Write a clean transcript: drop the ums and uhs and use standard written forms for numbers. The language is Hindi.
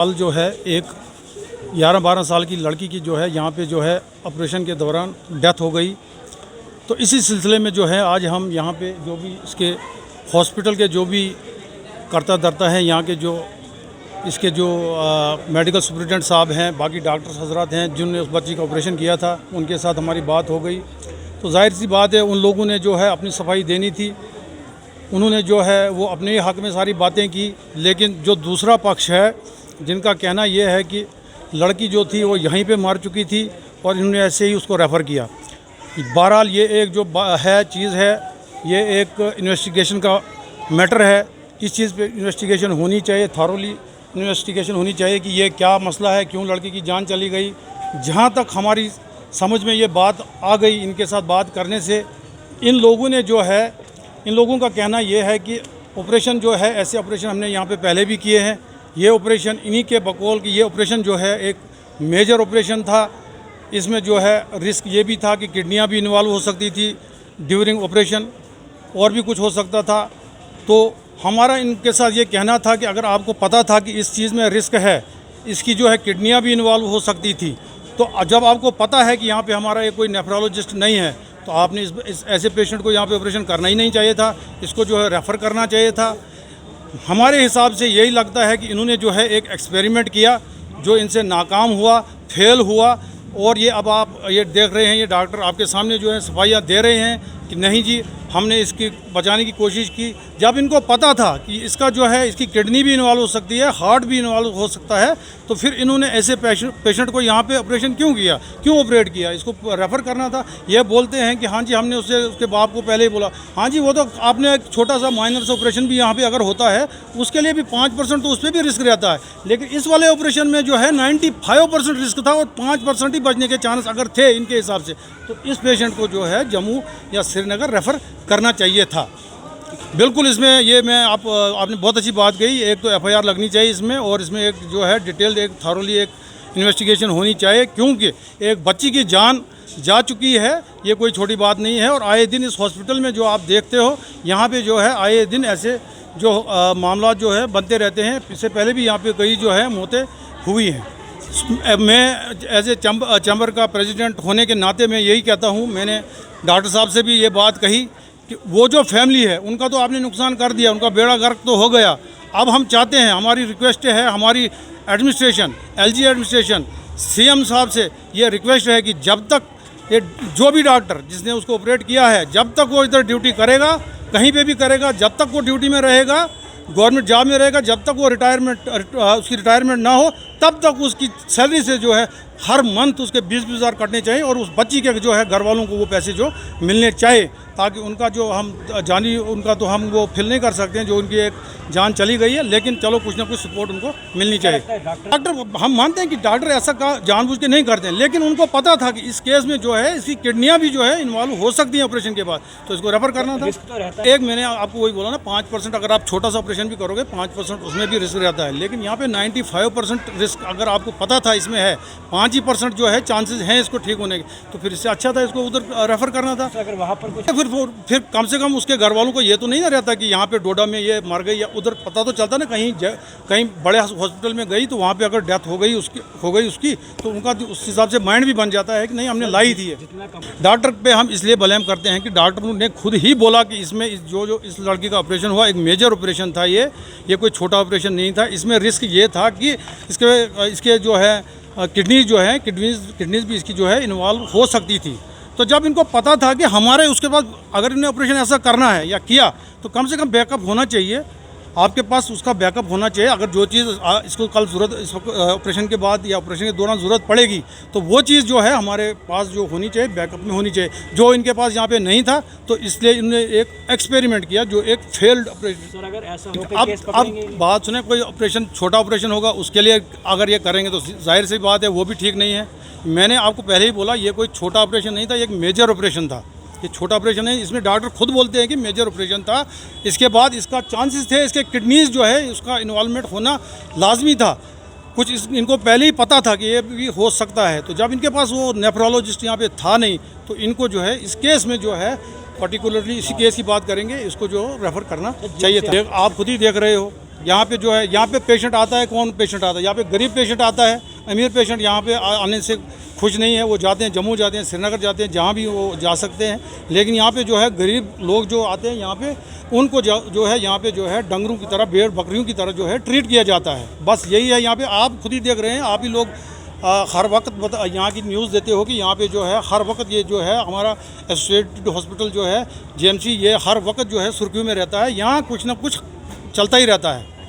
कल जो है एक 11-12 साल की लड़की की जो है यहाँ पे जो है ऑपरेशन के दौरान डेथ हो गई। तो इसी सिलसिले में जो है आज हम यहाँ पे जो भी इसके हॉस्पिटल के जो भी करता धरता है, यहाँ के जो इसके जो मेडिकल सुपरिटेंडेंट साहब हैं, बाकी डॉक्टर्स हजरात हैं जिन्होंने उस बच्ची का ऑपरेशन किया था, उनके साथ हमारी बात हो गई। तो जाहिर सी बात है उन लोगों ने जो है अपनी सफाई देनी थी, उन्होंने जो है वो अपने हक़ में सारी बातें की। लेकिन जो दूसरा पक्ष है जिनका कहना यह है कि लड़की जो थी वो यहीं पे मर चुकी थी और इन्होंने ऐसे ही उसको रेफ़र किया। बहरहाल ये एक जो है चीज़ है, ये एक इन्वेस्टिगेशन का मैटर है। इस चीज़ पे इन्वेस्टिगेशन होनी चाहिए, थॉरोली इन्वेस्टिगेशन होनी चाहिए कि ये क्या मसला है, क्यों लड़की की जान चली गई। जहाँ तक हमारी समझ में ये बात आ गई इनके साथ बात करने से, इन लोगों ने जो है, इन लोगों का कहना ये है कि ऑपरेशन जो है, ऐसे ऑपरेशन हमने यहाँ पे पहले भी किए हैं। ये ऑपरेशन इन्हीं के बकौल कि ये ऑपरेशन जो है एक मेजर ऑपरेशन था। इसमें जो है रिस्क ये भी था कि किडनियाँ भी इन्वॉल्व हो सकती थी ड्यूरिंग ऑपरेशन, और भी कुछ हो सकता था। तो हमारा इनके साथ ये कहना था कि अगर आपको पता था कि इस चीज़ में रिस्क है, इसकी जो है किडनियाँ भी इन्वॉल्व हो सकती थी, तो जब आपको पता है कि यहाँ पे हमारा एक कोई नेफ्रोलॉजिस्ट नहीं है, तो आपने इस ऐसे पेशेंट को यहाँ पे ऑपरेशन करना ही नहीं चाहिए था, इसको जो है रेफ़र करना चाहिए था। हमारे हिसाब से यही लगता है कि इन्होंने जो है एक एक्सपेरिमेंट किया जो इनसे नाकाम हुआ, फेल हुआ। और ये अब आप ये देख रहे हैं, ये डॉक्टर आपके सामने जो है सफाइयाँ दे रहे हैं कि नहीं जी हमने इसकी बचाने की कोशिश की, जब इनको पता था कि इसका जो है इसकी किडनी भी इन्वॉल्व हो सकती है, हार्ट भी इन्वॉल्व हो सकता है। तो फिर इन्होंने ऐसे पेशेंट को यहाँ पे ऑपरेशन क्यों किया, क्यों ऑपरेट किया, इसको रेफ़र करना था। ये बोलते हैं कि हाँ जी हमने उसके बाप को पहले ही बोला। हाँ जी, वो तो आपने एक छोटा सा माइनर सा ऑपरेशन भी यहाँ पर अगर होता है उसके लिए भी 5% तो उस पर भी रिस्क रहता है। लेकिन इस वाले ऑपरेशन में जो है 95% रिस्क था और 5% ही बचने के चांस अगर थे इनके हिसाब से, तो इस पेशेंट को जो है जम्मू या श्रीनगर रेफ़र करना चाहिए था। बिल्कुल इसमें ये आपने बहुत अच्छी बात कही। एक तो एफआईआर लगनी चाहिए इसमें, और इसमें एक जो है डिटेल्ड एक थॉरोली एक इन्वेस्टिगेशन होनी चाहिए, क्योंकि एक बच्ची की जान जा चुकी है, ये कोई छोटी बात नहीं है। और आए दिन इस हॉस्पिटल में जो आप देखते हो, यहाँ पे जो है आए दिन ऐसे जो मामला जो है बनते रहते हैं। इससे पहले भी यहाँ पे कई जो है मौतें हुई हैं। मैं एज ए चैम्बर का प्रेसिडेंट होने के नाते मैं यही कहता हूँ, मैंने डॉक्टर साहब से भी ये बात कही कि वो जो फैमिली है उनका तो आपने नुकसान कर दिया, उनका बेड़ा गर्क तो हो गया। अब हम चाहते हैं, हमारी रिक्वेस्ट है, हमारी एडमिनिस्ट्रेशन, एलजी एडमिनिस्ट्रेशन, सीएम साहब से ये रिक्वेस्ट है कि जब तक ये जो भी डॉक्टर जिसने उसको ऑपरेट किया है, जब तक वो इधर ड्यूटी करेगा, कहीं पे भी करेगा, जब तक वो ड्यूटी में रहेगा, गवर्नमेंट जॉब में रहेगा, जब तक वो उसकी रिटायरमेंट ना हो, तब तक उसकी सैलरी से जो है हर मंथ उसके 20-20 हज़ार कटने चाहिए, और उस बच्ची के जो है घर वालों को वो पैसे जो मिलने चाहिए, ताकि उनका जो हम जानी उनका तो हम वो फिल नहीं कर सकते हैं जो उनकी एक जान चली गई है, लेकिन चलो कुछ ना कुछ सपोर्ट उनको मिलनी चाहिए। डॉक्टर हम मानते हैं कि डॉक्टर ऐसा जानबूझ के नहीं करते हैं, लेकिन उनको पता था कि इस केस में जो है इसकी किडनियाँ भी जो है इन्वॉल्व हो सकती हैं ऑपरेशन के बाद, तो इसको रेफ़र करना था। एक मैंने आपको वही बोला ना, 5% अगर आप छोटा सा ऑपरेशन भी करोगे 5% उसमें भी रिस्क रहता है। लेकिन यहाँ पे 95% रिस्क अगर आपको पता था इसमें है, 5% जो है चांसेस हैं इसको ठीक होने के, तो फिर इससे अच्छा था इसको उधर रेफ़र करना था। अगर वहाँ पर फिर कम से कम उसके घर वालों को ये तो नहीं ना रहता कि यहाँ पे डोडा में ये मर गई, या उधर पता तो चलता ना कहीं बड़े हॉस्पिटल में गई तो वहाँ पे अगर डेथ हो गई उसकी तो उनका उस हिसाब से माइंड भी बन जाता है कि नहीं हमने लाई थी। डॉक्टर पे हम इसलिए ब्लेम करते हैं कि डॉक्टर ने खुद ही बोला कि इसमें जो इस लड़की का ऑपरेशन हुआ एक मेजर ऑपरेशन था, ये कोई छोटा ऑपरेशन नहीं था। इसमें रिस्क ये था कि इसके जो है किडनीज भी इसकी जो है इन्वॉल्व हो सकती थी। तो जब इनको पता था कि हमारे उसके बाद अगर इन्हें ऑपरेशन ऐसा करना है या किया, तो कम से कम बैकअप होना चाहिए, आपके पास उसका बैकअप होना चाहिए। अगर जो चीज़ इसको कल ज़रूरत इस ऑपरेशन के बाद या ऑपरेशन के दौरान ज़रूरत पड़ेगी, तो वो चीज़ जो है हमारे पास जो होनी चाहिए बैकअप में होनी चाहिए, जो इनके पास यहाँ पे नहीं था। तो इसलिए इन्होंने एक एक्सपेरिमेंट किया जो एक फेल्ड ऑपरेशन। अगर ऐसा अब बात सुने, कोई ऑपरेशन छोटा ऑपरेशन होगा उसके लिए अगर ये करेंगे तो जाहिर सी बात है वो भी ठीक नहीं है। मैंने आपको पहले ही बोला ये कोई छोटा ऑपरेशन नहीं था, ये एक मेजर ऑपरेशन था। ये छोटा ऑपरेशन है, इसमें डॉक्टर खुद बोलते हैं कि मेजर ऑपरेशन था। इसके बाद इसका चांसेस थे इसके किडनीज जो है उसका इन्वॉल्वमेंट होना लाजमी था। कुछ इनको पहले ही पता था कि ये भी हो सकता है। तो जब इनके पास वो नेफ्रोलॉजिस्ट यहाँ पे था नहीं, तो इनको जो है इस केस में जो है पर्टिकुलरली इसी केस की बात करेंगे, इसको जो रेफ़र करना चाहिए था। आप खुद ही देख रहे हो यहाँ पे जो है, यहाँ पे पेशेंट आता है, कौन पेशेंट आता है, यहाँ पे गरीब पेशेंट आता है, अमीर पेशेंट यहाँ पे आने से खुश नहीं है। वो जाते हैं जम्मू, जाते हैं श्रीनगर, जाते हैं जहाँ भी वो जा सकते हैं। लेकिन यहाँ पे जो है गरीब लोग जो आते हैं यहाँ पे, उनको जो है यहाँ पे जो है डंगरों की तरह, भेड़ बकरियों की तरह जो है ट्रीट किया जाता है। बस यही है यहाँ पे। आप खुद ही देख रहे हैं, आप ही लोग हर वक्त यहाँ की न्यूज़ देते हो कि यहाँ पे जो है हर वक्त ये जो है हमारा एसोसिएटेड हॉस्पिटल जो है, जीएमसी, ये हर वक्त जो है सुर्खियों में रहता है। यहाँ कुछ ना कुछ चलता ही रहता है।